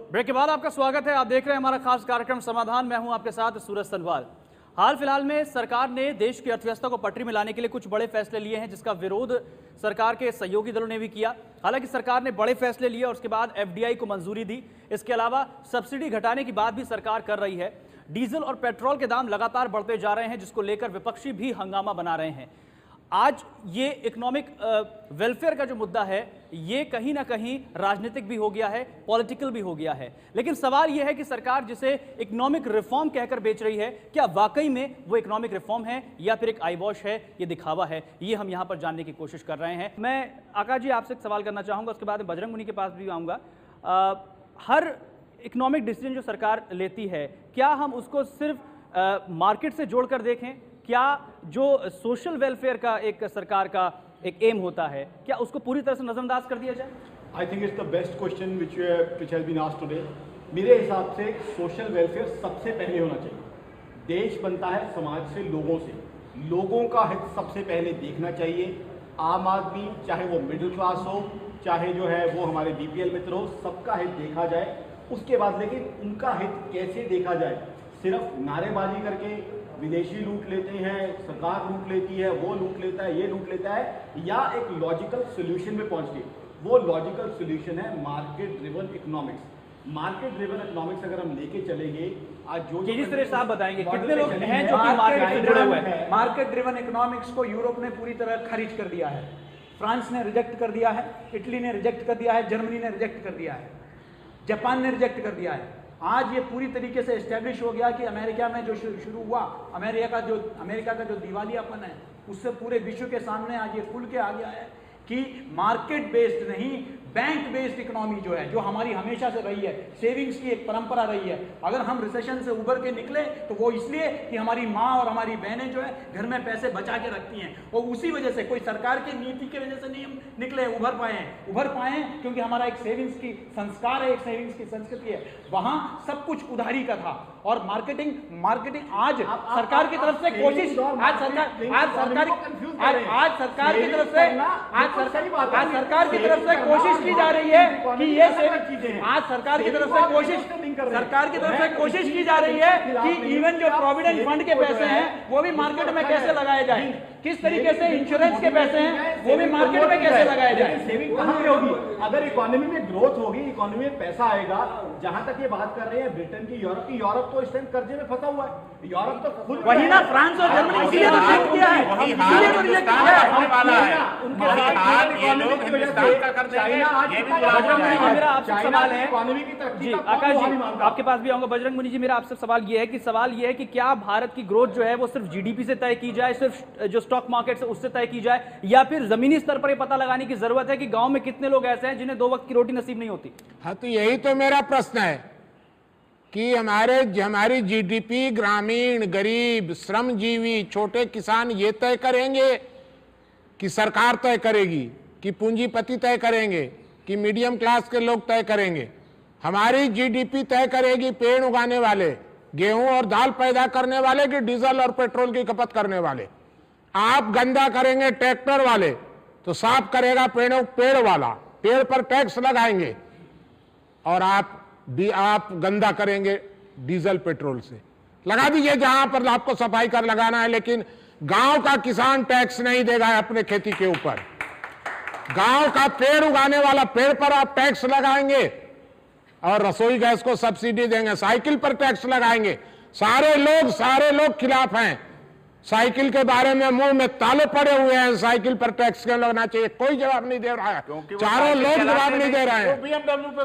Break के बाद आपका स्वागत है। आप देख रहे हैं हमारा खास कार्यक्रम समाधान। मैं हूं आपके साथ सूरज सनवाल। हाल फिलहाल में सरकार ने देश की अर्थव्यवस्था को पटरी में लाने के लिए कुछ बड़े फैसले लिए हैं, जिसका विरोध सरकार के सहयोगी दलों ने भी किया। हालांकि सरकार ने बड़े फैसले लिए और उसके बाद एफडीआई को मंजूरी दी। इसके अलावा सब्सिडी घटाने की बात भी सरकार कर रही है। डीजल और पेट्रोल के दाम लगातार बढ़ते जा रहे हैं, जिसको लेकर विपक्षी भी हंगामा बना रहे हैं। आज ये इकोनॉमिक वेलफेयर का जो मुद्दा है, ये कहीं ना कहीं राजनीतिक भी हो गया है, पॉलिटिकल भी हो गया है। लेकिन सवाल ये है कि सरकार जिसे इकोनॉमिक रिफॉर्म कहकर बेच रही है, क्या वाकई में वो इकोनॉमिक रिफॉर्म है या फिर एक आईवॉश है, ये दिखावा है? ये हम यहां पर जानने की कोशिश कर रहे हैं। मैं आकाश जी आपसे एक सवाल करना चाहूंगा, उसके बाद बजरंग मुनि के पास भी आऊंगा। हर इकोनॉमिक डिसीजन जो सरकार लेती है, क्या हम उसको सिर्फ मार्केट से जोड़कर देखें? क्या जो सोशल वेलफेयर का एक सरकार का एक एम होता है, क्या उसको पूरी तरह से नजरअंदाज कर दिया जाए? I think it's the best question which has been asked today. मेरे हिसाब से सोशल वेलफेयर सबसे पहले होना चाहिए। देश बनता है समाज से, लोगों से। लोगों का हित सबसे पहले देखना चाहिए। आम आदमी, चाहे वो मिडिल क्लास हो, चाहे जो है वो हमारे बीपीएल मित्र हो, सबका हित देखा जाए। उसके बाद लेकिन उनका हित कैसे देखा जाए? सिर्फ नारेबाजी करके विदेशी लूट लेते हैं, सरकार लूट लेती है, वो लूट लेता है, ये लूट लेता है, या एक लॉजिकल सोल्यूशन में पहुंच के? वो लॉजिकल सोल्यूशन है market driven economics. Market driven economics अगर हम लेके चलेंगे, आज जो जिस तरह से आप बताएंगे कितने लोग हैं जो कि मार्केट से जुड़े हुए हैं? मार्केट ड्रिवन इकोनॉमिक्स को यूरोप ने पूरी तरह खारिज कर दिया है, फ्रांस ने रिजेक्ट कर दिया है, इटली ने रिजेक्ट कर दिया है, जर्मनी ने रिजेक्ट कर दिया है, जापान ने रिजेक्ट कर दिया है। आज ये पूरी तरीके से एस्टेब्लिश हो गया कि अमेरिका में जो शुरू हुआ, अमेरिका का जो दिवालियापन है, उससे पूरे विश्व के सामने आज ये खुल के आ गया है कि मार्केट बेस्ड नहीं, बैंक बेस्ड इकोनॉमी जो है, जो हमारी हमेशा से रही है, सेविंग्स की एक परंपरा रही है। अगर हम रिसेशन से उभर के निकले तो वो इसलिए कि हमारी माँ और हमारी बहनें जो है घर में पैसे बचा के रखती हैं, और उसी वजह से, कोई सरकार की नीति की वजह से नहीं हम निकले, उभर पाए क्योंकि हमारा एक सेविंग्स की संस्कार है, एक सेविंग्स की संस्कृति है। वहां सब कुछ उधारी का था। और मार्केटिंग आज सरकार की तरफ से कोशिश, आज सरकार की तरफ से कोशिश की जा रही है कि ये आज सरकार की तरफ से कोशिश की जा रही है कि इवन जो प्रोविडेंट फंड के पैसे हैं वो भी मार्केट में कैसे लगाए जाए, किस तरीके से इंश्योरेंस के पैसे हैं वो भी मार्केट में कैसे लगाए जाए। सेविंग कहां पे होगी? अगर इकोनॉमी में ग्रोथ होगी, इकोनॉमी में पैसा आएगा। जहां तक ये बात कर रहे हैं ब्रिटेन की, यूरोप तो इस टाइम कर्जे में फंसा हुआ है। यूरोप तो खुद वही ना, फ्रांस और जर्मनी इसीलिए तो रिजेक्ट किया है, इसीलिए तो रिजेक्ट किया है। मेरा आपसे सवाल है जी, आकाश जी आपके पास भी आऊंगा। बजरंग मुनि जी, मेरा आपसे सवाल ये है कि क्या भारत की ग्रोथ जो है वो सिर्फ जीडीपी से तय की जाए, सिर्फ जो स्टॉक मार्केट से उससे तय की जाए, या फिर जमीनी स्तर पर ये पता लगाने की जरूरत है कि गांव में कितने लोग ऐसे हैं जिन्हें 2 वक्त की रोटी नसीब नहीं होती? हाँ, तो यही तो मेरा प्रश्न है कि हमारी जीडीपी ग्रामीण, गरीब, श्रमजीवी, छोटे किसान ये तय करेंगे कि सरकार तय करेगी, कि पूंजीपति तय करेंगे, कि मीडियम क्लास के लोग तय करेंगे? हमारी जीडीपी तय करेगी पेड़ उगाने वाले, गेहूं और दाल पैदा करने वाले, कि डीजल और पेट्रोल की खपत करने वाले? आप गंदा करेंगे ट्रैक्टर वाले, तो साफ करेगा पेड़ वाला, पेड़ पर टैक्स लगाएंगे, और आप गंदा करेंगे डीजल पेट्रोल से। लगा दीजिए जहां पर आपको सफाई कर लगाना है, लेकिन गांव का किसान टैक्स नहीं देगा अपने खेती के ऊपर। गांव का पेड़ उगाने वाला, पेड़ पर आप टैक्स लगाएंगे, और रसोई गैस को सब्सिडी देंगे, साइकिल पर टैक्स लगाएंगे। सारे लोग खिलाफ हैं। साइकिल के बारे में मुंह में ताले पड़े हुए हैं, साइकिल पर टैक्स क्यों लगना चाहिए? कोई जवाब नहीं दे रहा है। चारों लोग जवाब नहीं दे रहे हैं,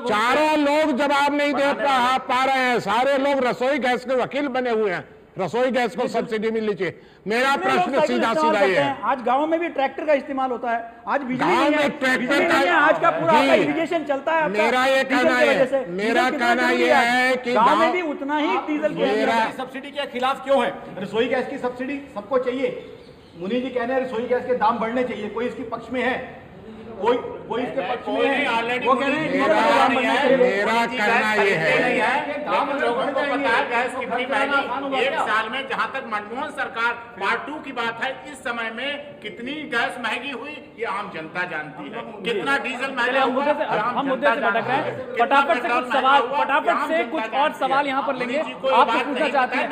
चारों लोग जवाब नहीं दे पा रहे हैं। सारे लोग रसोई गैस के वकील बने हुए हैं, रसोई गैस को सब्सिडी मिलनी चाहिए। मेरा प्रश्न सीधा ये है, आज गांव में भी ट्रैक्टर का इस्तेमाल होता है, आज बिजली गांव नहीं है, में ट्रैक्टर बिजली नहीं है, आज का पूरा इरिगेशन चलता है। मेरा ये कहना है कि गांव में भी उतना ही डीजल की सब्सिडी के खिलाफ क्यों है? रसोई गैस की सब्सिडी सबको चाहिए। मुनि जी कह रहे हैं रसोई गैस के दाम बढ़ने चाहिए, कोई इसके पक्ष में है? कोई इसके पक्ष में है? ऑलरेडी वो कह रहे हैं मेरा कहना ये है लेकिन लोगों को पता है गैस कितनी महंगी एक साल में, जहां तक मनमोहन सरकार पार्ट 2 की बात है, इस समय में कितनी गैस महंगी हुई ये आम जनता जानती है, कितना डीजल महंगा हुआ हम मुद्दे से भटक रहे हैं। फटाफट से कुछ सवाल, फटाफट से कुछ और सवाल यहाँ पर लेंगे, आपसे पूछना चाहते हैं।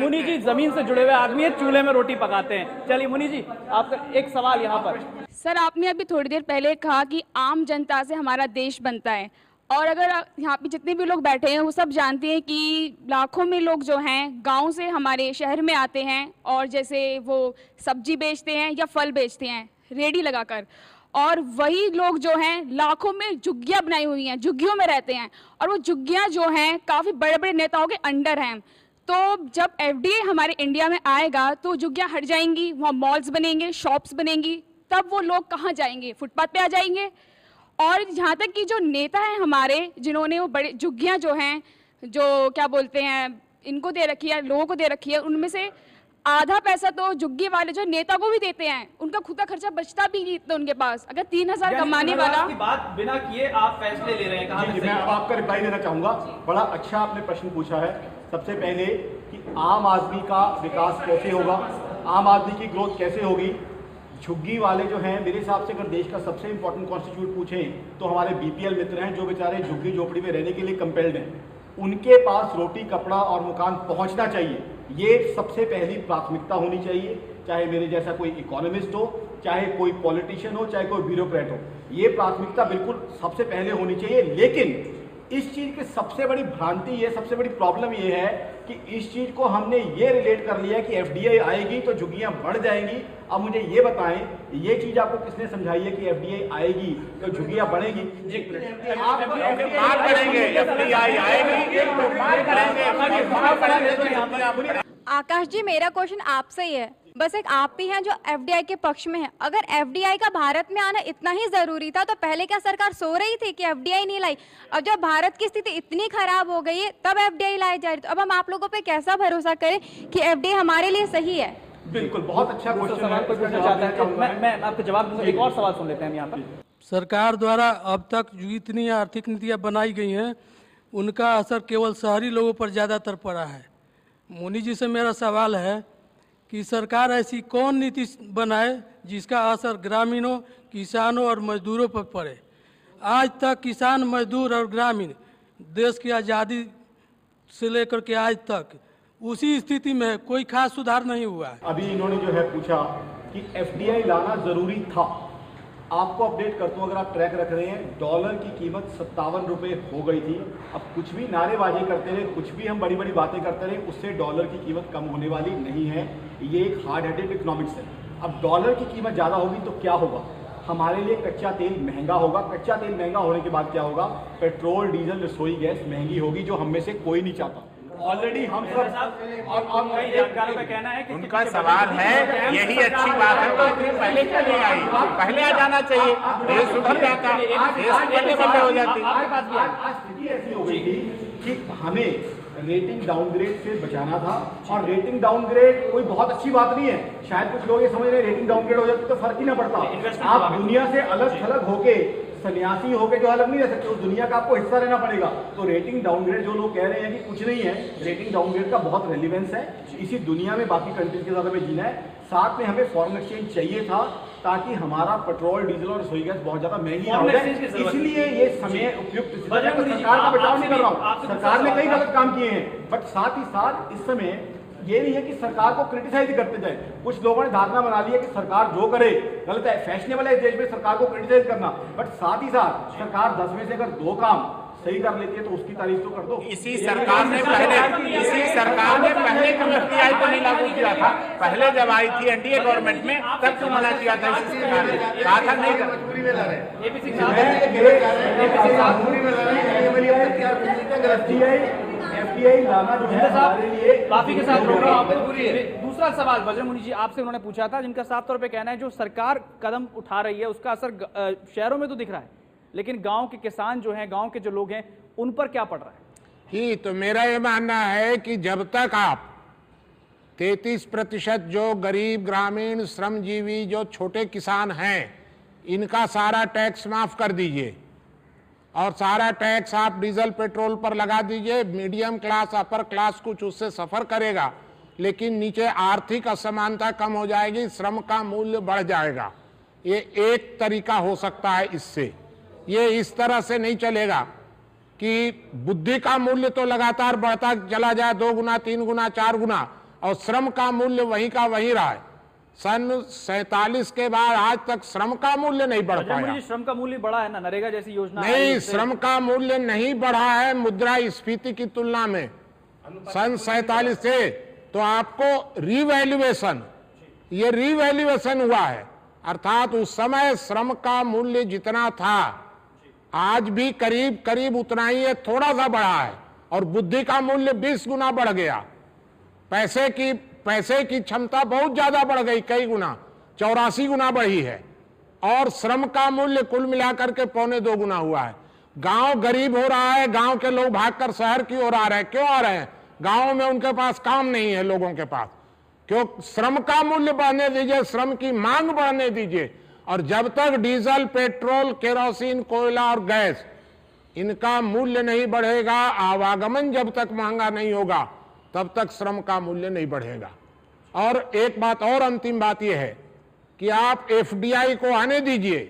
मुनि जी जमीन से जुड़े हुए आदमी है, चूल्हे में रोटी पकाते हैं। चलिए मुनि जी, आपका एक सवाल यहाँ पर। सर, आपने अभी थोड़ी देर पहले कहा कि आम जनता से हमारा देश बनता है, और अगर यहाँ पे जितने भी लोग बैठे हैं वो सब जानते हैं कि लाखों में लोग जो हैं गांव से हमारे शहर में आते हैं और जैसे वो सब्जी बेचते हैं या फल बेचते हैं रेडी लगाकर, और वही लोग जो हैं लाखों में झुग्गियाँ बनाई हुई हैं, झुग्गियों में रहते हैं, और वो झुग्गियाँ जो हैं काफ़ी बड़े बड़े नेताओं के अंडर हैं। तो जब एफडीआई हमारे इंडिया में आएगा तो झुग्गियाँ हट जाएंगी, वहाँ मॉल्स बनेंगे, शॉप्स बनेंगी, तब वो लोग कहाँ जाएंगे? फुटपाथ पे आ जाएंगे। और यहाँ तक कि जो नेता हैं हमारे, जिन्होंने वो बड़े झुग्गियाँ जो हैं, जो क्या बोलते हैं, इनको दे रखी है, लोगों को दे रखी है, उनमें से आधा पैसा तो झुग्गी वाले जो नेता को भी देते हैं, उनका खुद का खर्चा बचता भी नहीं इतना उनके पास। अगर 3000 कमाने वाला की बात बिना किए आप फैसले ले रहे हैं, कहाँ मैं अब आपका रिप्लाई देना चाहूंगा। बड़ा अच्छा आपने प्रश्न पूछा है। सबसे पहले कि आम आदमी का विकास कैसे होगा, आम आदमी की ग्रोथ कैसे होगी। झुग्गी वाले जो हैं, मेरे हिसाब से अगर देश का सबसे इंपॉर्टेंट कॉन्स्टिट्यूट पूछें तो हमारे बीपीएल मित्र हैं, जो बेचारे झुग्गी झोपड़ी में रहने के लिए कंपेल्ड हैं। उनके पास रोटी, कपड़ा और मकान पहुंचना चाहिए, ये सबसे पहली प्राथमिकता होनी चाहिए। चाहे मेरे जैसा कोई इकोनॉमिस्ट हो, चाहे कोई पॉलिटिशियन हो, चाहे कोई ब्यूरोक्रेट हो, ये प्राथमिकता बिल्कुल सबसे पहले होनी चाहिए। लेकिन इस चीज की सबसे बड़ी भ्रांति ये, सबसे बड़ी प्रॉब्लम ये है कि इस चीज को हमने ये रिलेट कर लिया कि एफडीआई आएगी तो झुग्गियां बढ़ जाएंगी। अब मुझे ये बताएं, ये चीज आपको किसने समझाई है कि एफडीआई आएगी तो झुग्गियां बढ़ेगी? आकाश जी, मेरा क्वेश्चन आपसे ही है। बस एक आप ही हैं जो एफडीआई के पक्ष में है। अगर एफडीआई का भारत में आना इतना ही जरूरी था तो पहले क्या सरकार सो रही थी कि एफडीआई नहीं लाई? अब जब भारत की स्थिति इतनी खराब हो गई है तब एफडीआई लाई जा रही, तो अब हम आप लोगों पे कैसा भरोसा करें कि एफडीआई हमारे लिए सही है? बिल्कुल, बहुत अच्छा क्वेश्चन है। मैं आपको जवाब दूंगा। एक और सवाल सुन लेते हैं यहाँ पर। सरकार द्वारा अब तक जो इतनी आर्थिक नीतियाँ बनाई गई हैं उनका असर केवल शहरी लोगों पर ज़्यादातर पड़ा है। मुनि जी से मेरा सवाल है कि सरकार ऐसी कौन नीति बनाए जिसका असर ग्रामीणों, किसानों और मजदूरों पर पड़े। आज तक किसान, मजदूर और ग्रामीण देश की आज़ादी से लेकर के आज तक उसी स्थिति में कोई खास सुधार नहीं हुआ है। अभी इन्होंने जो है पूछा कि एफडीआई लाना जरूरी था। आपको अपडेट करता हूँ, अगर आप ट्रैक रख रहे हैं, डॉलर की कीमत 57 रुपये हो गई थी। अब कुछ भी नारेबाजी करते रहे, कुछ भी हम बड़ी बड़ी बातें करते रहे, उससे डॉलर की कीमत कम होने वाली नहीं है। ये एक हार्ड हेडेड इकोनॉमिक्स है। अब डॉलर की कीमत ज़्यादा होगी तो क्या होगा? हमारे लिए कच्चा तेल महंगा होगा। कच्चा तेल महंगा होने के बाद क्या होगा? पेट्रोल, डीजल, रसोई गैस महंगी होगी, जो हम में से कोई नहीं चाहता। ऑलरेडी हम सब और कई जानकारों का कहना है कि उनका सवाल है, यही अच्छी बात है तो पहले क्यों नहीं आई? पहले आ जाना चाहिए, देश सुधर जाता, देश बल्ले हो जाती। आज स्थिति ऐसी हो गई थी कि हमें रेटिंग डाउनग्रेड से बचाना था, और रेटिंग डाउनग्रेड कोई बहुत अच्छी बात नहीं है। शायद कुछ लोग ये समझ रहे हैं रेटिंग डाउनग्रेड हो जाती तो फर्क ही ना पड़ता। आप दुनिया से अलग थलग होके, सन्यासी होके जो अलग नहीं रह सकते, उस दुनिया का आपको हिस्सा रहना पड़ेगा। तो रेटिंग डाउनग्रेड जो लोग कह रहे हैं कि कुछ नहीं है, रेटिंग डाउनग्रेड का बहुत रेलिवेंस है। इसी दुनिया में बाकी कंट्रीज के साथ हमें जीना है। साथ में हमें फॉरेन एक्सचेंज चाहिए था ताकि हमारा पेट्रोल, डीजल और रसोई गैस बहुत ज्यादा महंगी ना हो जाए। इसलिए ये समय उपयुक्त। सरकार का बचाव नहीं कर रहा हूँ, सरकार ने कई गलत काम किए हैं, बट साथ ही साथ इस समय ये नहीं है कि सरकार को क्रिटिसाइज करते जाए। कुछ लोगों ने धारणा बना ली है कि सरकार जो करे गलत है। फैशनेबल है इस देश में सरकार को क्रिटिसाइज करना, बट साथ ही साथ सरकार 10 में से अगर 2 काम सही कर लेती है तो उसकी तारीफ तो कर दो। इसी सरकार ने पहले क्यों एफडीआई को नहीं लागू किया था? पहले जब आई थी एनडीए गवर्नमेंट में तब क्यों मना किया था? इसी सरकार ने कहा था नहीं कर। एफडीआई लाना जो है हमारे लिए काफी के साथ रोक रहा हूं। दूसरा सवाल बजरंग मुनि जी आपसे उन्होंने पूछा था, जिनका साफ तौर पे कहना है जो सरकार कदम उठा रही है उसका असर शहरों में तो दिख रहा है, लेकिन गांव के किसान जो हैं, गांव के जो लोग हैं, उन पर क्या पड़ रहा है? तो मेरा ये मानना है कि जब तक आप 33% जो गरीब ग्रामीण श्रमजीवी जो छोटे किसान हैं इनका सारा टैक्स माफ कर दीजिए और सारा टैक्स आप डीजल पेट्रोल पर लगा दीजिए। मीडियम क्लास अपर क्लास कुछ उससे सफर करेगा, लेकिन नीचे आर्थिक असमानता कम हो जाएगी, श्रम का मूल्य बढ़ जाएगा। ये एक तरीका हो सकता है इससे। ये इस तरह से नहीं चलेगा कि बुद्धि का मूल्य तो लगातार बढ़ता चला जाए, 2 गुना 3 गुना 4 गुना, और श्रम का मूल्य वहीं का वहीं रहा है। सन 47 के बाद आज तक श्रम का मूल्य नहीं बढ़ पाया। श्रम का मूल्य बढ़ा है ना, नरेगा जैसी योजना नहीं, श्रम का मूल्य नहीं बढ़ा है मुद्रास्फीति की तुलना में सन 47 से। तो आपको रिवैल्यूएशन, ये रिवैल्यूएशन हुआ है, अर्थात उस समय श्रम का मूल्य जितना था आज भी करीब करीब उतना ही है, थोड़ा सा बढ़ा है, और बुद्धि का मूल्य 20 गुना बढ़ गया। पैसे की क्षमता बहुत ज्यादा बढ़ गई, कई गुना, 84 गुना बढ़ी है, और श्रम का मूल्य कुल मिलाकर के 1.25 गुना हुआ है। गांव गरीब हो रहा है, गांव के लोग भागकर शहर की ओर आ रहे हैं। क्यों आ रहे हैं? गांव में उनके पास काम नहीं है लोगों के पास। क्यों? श्रम का मूल्य बढ़ने दीजिए, श्रम की मांग बढ़ने दीजिए, और जब तक डीजल पेट्रोल केरोसिन कोयला और गैस इनका मूल्य नहीं बढ़ेगा, आवागमन जब तक महंगा नहीं होगा, तब तक श्रम का मूल्य नहीं बढ़ेगा। और एक बात और, अंतिम बात यह है कि आप एफडीआई को आने दीजिए,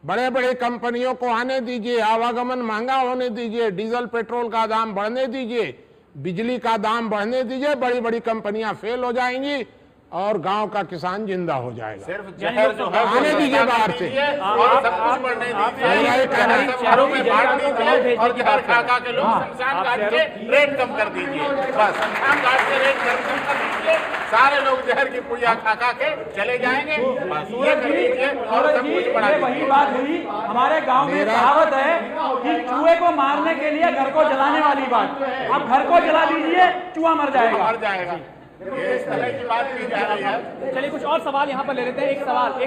बड़े बड़े कंपनियों को आने दीजिए, आवागमन महंगा होने दीजिए, डीजल पेट्रोल का दाम बढ़ने दीजिए, बिजली का दाम बढ़ने दीजिए, बड़ी बड़ी कंपनियां फेल हो जाएंगी और गांव का किसान जिंदा हो जाएगा। सिर्फ जहर जो है आने दीजिए बाहर से, और सब कुछ बढ़ने दीजिए, शहरों में बांट दीजिए, और जहर खा खा के लोग शमशान घाट के रेट कम कर दीजिए। बस शमशान घाट के रेट कम कर दीजिए, सारे लोग जहर की पुड़िया खा खा के चले जाएंगे। बस ये कर दीजिए और सब कुछ बढ़ा दीजिए। वही बात हुई, हमारे गांव में कहावत है कि चूहे को मारने के लिए घर को जलाने वाली बात। अब घर को जला दीजिए, चूहा मर जाएगा। इस तरह की बात की जा रही है। चलिए कुछ और सवाल यहाँ पर ले लेते हैं। एक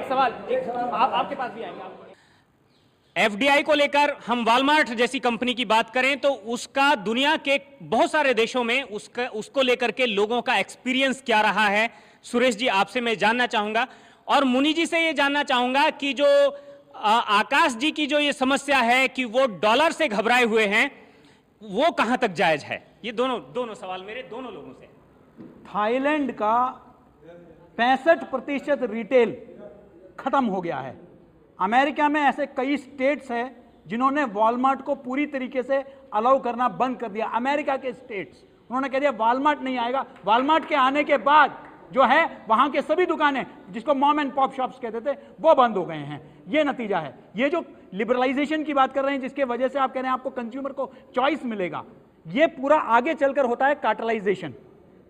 सवाल आपके पास भी आएंगे। एफडीआई को लेकर हम वॉलमार्ट जैसी कंपनी की बात करें तो उसका दुनिया के बहुत सारे देशों में उसको लेकर के लोगों का एक्सपीरियंस क्या रहा है। सुरेश जी, आपसे मैं जानना चाहूंगा, और मुनि जी से ये जानना चाहूंगा कि जो आकाश जी की जो ये समस्या है कि वो डॉलर से घबराए हुए हैं, वो कहां तक जायज है? ये दोनों सवाल मेरे दोनों लोगों से। थाईलैंड का 65% रिटेल खत्म हो गया है। अमेरिका में ऐसे कई स्टेट्स हैं जिन्होंने वॉलमार्ट को पूरी तरीके से अलाउ करना बंद कर दिया। अमेरिका के स्टेट्स, उन्होंने कह दिया वॉलमार्ट नहीं आएगा। वॉलमार्ट के आने के बाद जो है वहां के सभी दुकानें, जिसको मॉम एंड पॉप शॉप्स कहते थे, वो बंद हो गए हैं। ये नतीजा है। ये जो लिबरलाइजेशन की बात कर रहे हैं, जिसके वजह से आप कह रहे हैं आपको कंज्यूमर को चॉइस मिलेगा, ये पूरा आगे चलकर होता है कार्टेलाइजेशन।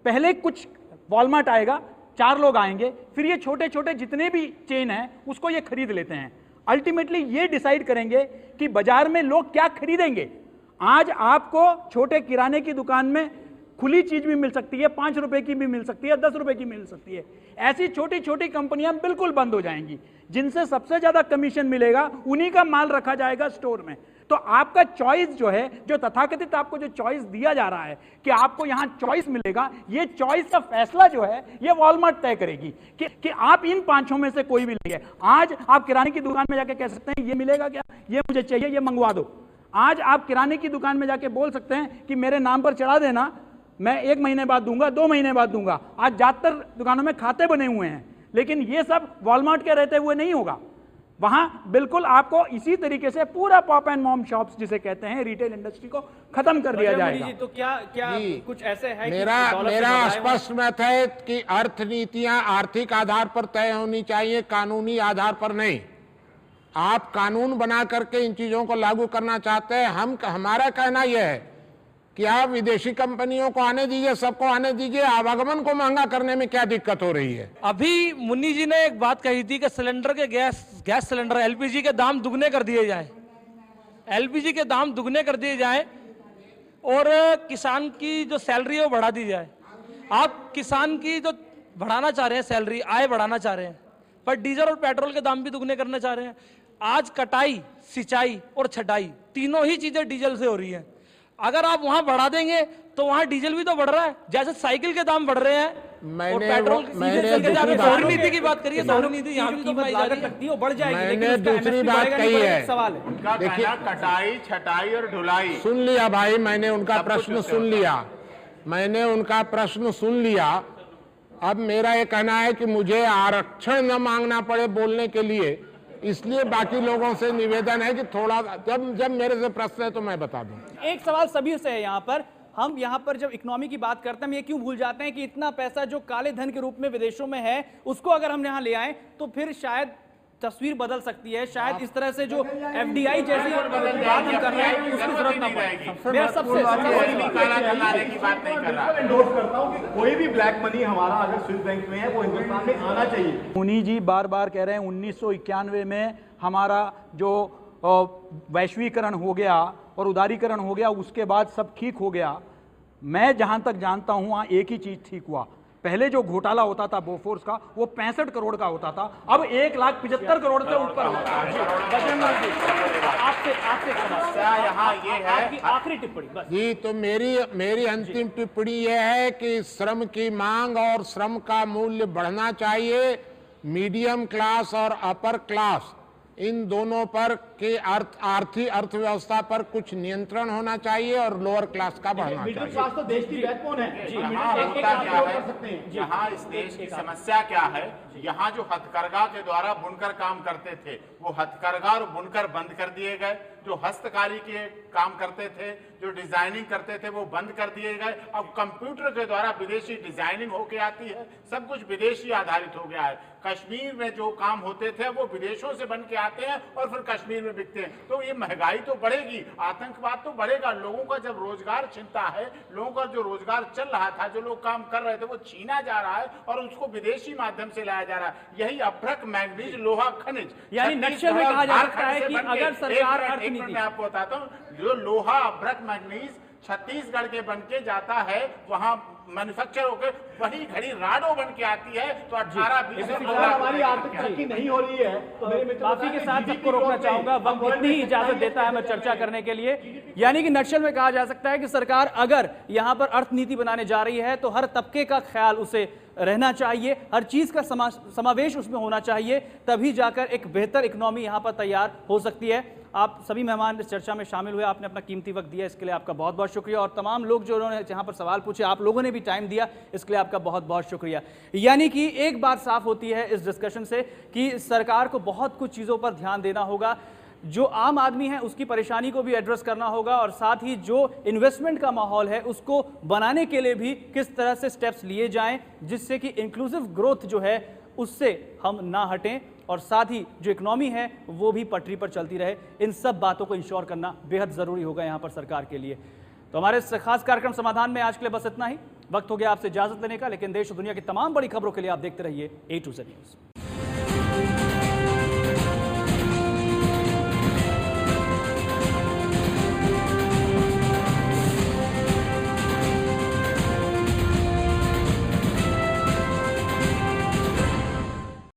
पहले कुछ वॉलमार्ट आएगा, 4 लोग आएंगे, फिर ये छोटे छोटे जितने भी चेन हैं उसको ये खरीद लेते हैं। अल्टीमेटली ये डिसाइड करेंगे कि बाजार में लोग क्या खरीदेंगे। आज आपको छोटे किराने की दुकान में खुली चीज भी मिल सकती है, 5 रुपए की भी मिल सकती है, 10 रुपए की मिल सकती है। ऐसी छोटी छोटी कंपनियां बिल्कुल बंद हो जाएंगी। जिनसे सबसे ज्यादा कमीशन मिलेगा उन्हीं का माल रखा जाएगा स्टोर में। तो आपका चॉइस जो है, जो तथाकथित आपको जो चॉइस दिया जा रहा है कि आपको यहां चॉइस मिलेगा, ये चॉइस का फैसला जो है ये वॉलमार्ट तय करेगी कि आप इन 5 में से कोई भी लेंगे। आज आप किराने की दुकान में जाके कह सकते हैं ये मिलेगा क्या, ये मुझे चाहिए, ये मंगवा दो। आज आप किराने की दुकान में जाके बोल सकते हैं कि मेरे नाम पर चढ़ा देना, मैं 1 महीने बाद दूंगा, 2 महीने बाद दूंगा। आज ज्यादातर दुकानों में खाते बने हुए हैं, लेकिन ये सब वॉलमार्ट के रहते हुए नहीं होगा। वहां बिल्कुल आपको इसी तरीके से पूरा पॉप एंड मॉम शॉप्स जिसे कहते हैं रिटेल इंडस्ट्री को खत्म कर दिया जाएगा। तो क्या कुछ ऐसे है? मेरा स्पष्ट मत है कि अर्थनीतियां आर्थिक आधार पर तय होनी चाहिए, कानूनी आधार पर नहीं। आप कानून बना करके इन चीजों को लागू करना चाहते हैं। हमारा कहना यह है कि आप विदेशी कंपनियों को आने दीजिए, सबको आने दीजिए। आवागमन को महंगा करने में क्या दिक्कत हो रही है? अभी मुन्नी जी ने एक बात कही थी कि सिलेंडर के गैस सिलेंडर एलपीजी के दाम दुगने कर दिए जाएं। एलपीजी के दाम दुगने कर दिए जाएं और किसान की जो सैलरी है वो बढ़ा दी जाए। आप किसान की जो बढ़ाना चाह रहे हैं सैलरी, आय बढ़ाना चाह रहे हैं, पर डीजल और पेट्रोल के दाम भी दुगने करना चाह रहे हैं। आज कटाई, सिंचाई और छटाई तीनों ही चीजें डीजल से हो रही हैं। अगर आप वहां बढ़ा देंगे तो वहां डीजल भी तो बढ़ रहा है। जैसे साइकिल के दाम बढ़ रहे हैं शहरी नीति की बात करिए, शहरी नीति यहाँ भी तो पाई जा रही है, बढ़ जाएगी। मैंने दूसरी बात कही है, सवाल है उनका कहना कटाई छटाई और ढुलाई। सुन लिया भाई, मैंने उनका प्रश्न सुन लिया, मैंने उनका प्रश्न सुन लिया। अब मेरा ये कहना है कि मुझे आरक्षण न मांगना पड़े बोलने के लिए, इसलिए बाकी लोगों से निवेदन है कि थोड़ा जब मेरे से प्रश्न है तो मैं बता दूं। एक सवाल सभी से है यहाँ पर, हम यहाँ पर जब इकोनॉमी की बात करते हैं हम ये क्यों भूल जाते हैं कि इतना पैसा जो काले धन के रूप में विदेशों में है उसको अगर हम यहाँ ले आए तो फिर शायद तस्वीर बदल सकती है, शायद इस तरह से जो एफडीआई जैसी बात हम कर रहे हैं उसकी जरूरत ना पड़े। मैं सबसे एंडोर्स करता हूं कि कोई भी ब्लैक मनी हमारा अगर स्विस बैंक में है वो हिंदुस्तान में आना चाहिए। मुनि जी बार बार कह रहे हैं 1991 में हमारा जो वैश्वीकरण हो गया और उदारीकरण हो गया, उसके बाद सब ठीक हो गया। मैं जहां तक जानता हूं वहां एक ही चीज ठीक हुआ, पहले जो घोटाला होता था बोफोर्स का वो 65 करोड़ का होता था, अब 1,75 करोड़ से ऊपर होता है। आपसे समस्या यहाँ ये है, आखिरी टिप्पणी बस जी। तो मेरी अंतिम टिप्पणी यह है कि श्रम की मांग और श्रम का मूल्य बढ़ना चाहिए। मीडियम क्लास और अपर क्लास इन दोनों पर के आर्थिक अर्थव्यवस्था पर कुछ नियंत्रण होना चाहिए और लोअर क्लास का बढ़ना मिडिल चाहिए। क्लास तो देश की बैकबोन है। यहाँ होता क्या है, यहाँ इस देश की समस्या क्या है, यहाँ जो हथकरघा के द्वारा बुनकर काम करते थे वो हथकरघा और बुनकर बंद कर दिए गए। जो हस्तकारी के काम करते थे, जो डिजाइनिंग करते थे वो बंद कर दिए गए। अब कंप्यूटर के द्वारा विदेशी डिजाइनिंग होके आती है, सब कुछ विदेशी आधारित हो गया है। कश्मीर में जो काम होते थे वो विदेशों से बन के आते हैं और फिर कश्मीर में बिकते हैं। तो ये महंगाई तो बढ़ेगी, आतंकवाद तो बढ़ेगा, लोगों का जब रोजगार छिनता है, लोगों का जो रोजगार चल रहा था, जो लोग काम कर रहे थे वो छीना जा रहा है और उसको विदेशी माध्यम से लाया जा रहा है। यही अभ्रक मैग्नीज लोहा खनिज, यानी नक्शे में कहा जा सकता है कि अगर सरकार मैं आपको बताता हूँ, जो लोहा अभ्रक मैग्नीज छत्तीसगढ़ के बन के जाता है, वहां मैन्युफैक्चर होकर वही घड़ी राडो बन के आती है। तो 18-20 हमारी आर्थिक तरक्की नहीं हो रही है तो मेरे मित्र काफी के साथ सबको रोकना चाहूंगा, वक्त इतनी ही इजाजत देता है मैं चर्चा करने के लिए। यानी कि नक्शल में कहा जा सकता है कि सरकार अगर यहां पर अर्थनीति बनाने जा रही है तो हर तबके का ख्याल उसे रहना चाहिए, हर चीज का समावेश उसमें होना चाहिए, तभी जाकर एक बेहतर इकोनॉमी यहां पर तैयार हो सकती है। आप सभी मेहमान इस चर्चा में शामिल हुए, आपने अपना कीमती वक्त दिया, इसके लिए आपका बहुत बहुत शुक्रिया। और तमाम लोग जो उन्होंने यहाँ पर सवाल पूछे, आप लोगों ने भी टाइम दिया, इसके लिए आपका बहुत बहुत शुक्रिया। यानी कि एक बात साफ होती है इस डिस्कशन से कि सरकार को बहुत कुछ चीज़ों पर ध्यान देना होगा, जो आम आदमी है उसकी परेशानी को भी एड्रेस करना होगा और साथ ही जो इन्वेस्टमेंट का माहौल है उसको बनाने के लिए भी किस तरह से स्टेप्स लिए जाएं जिससे कि इंक्लूसिव ग्रोथ जो है उससे हम ना हटें और साथ ही जो इकोनॉमी है वो भी पटरी पर चलती रहे। इन सब बातों को इंश्योर करना बेहद ज़रूरी होगा यहाँ पर सरकार के लिए। तो हमारे इस खास कार्यक्रम समाधान में आज के लिए बस इतना ही। वक्त हो गया आपसे इजाज़त लेने का, लेकिन देश और दुनिया की तमाम बड़ी खबरों के लिए आप देखते रहिए A to Z न्यूज़।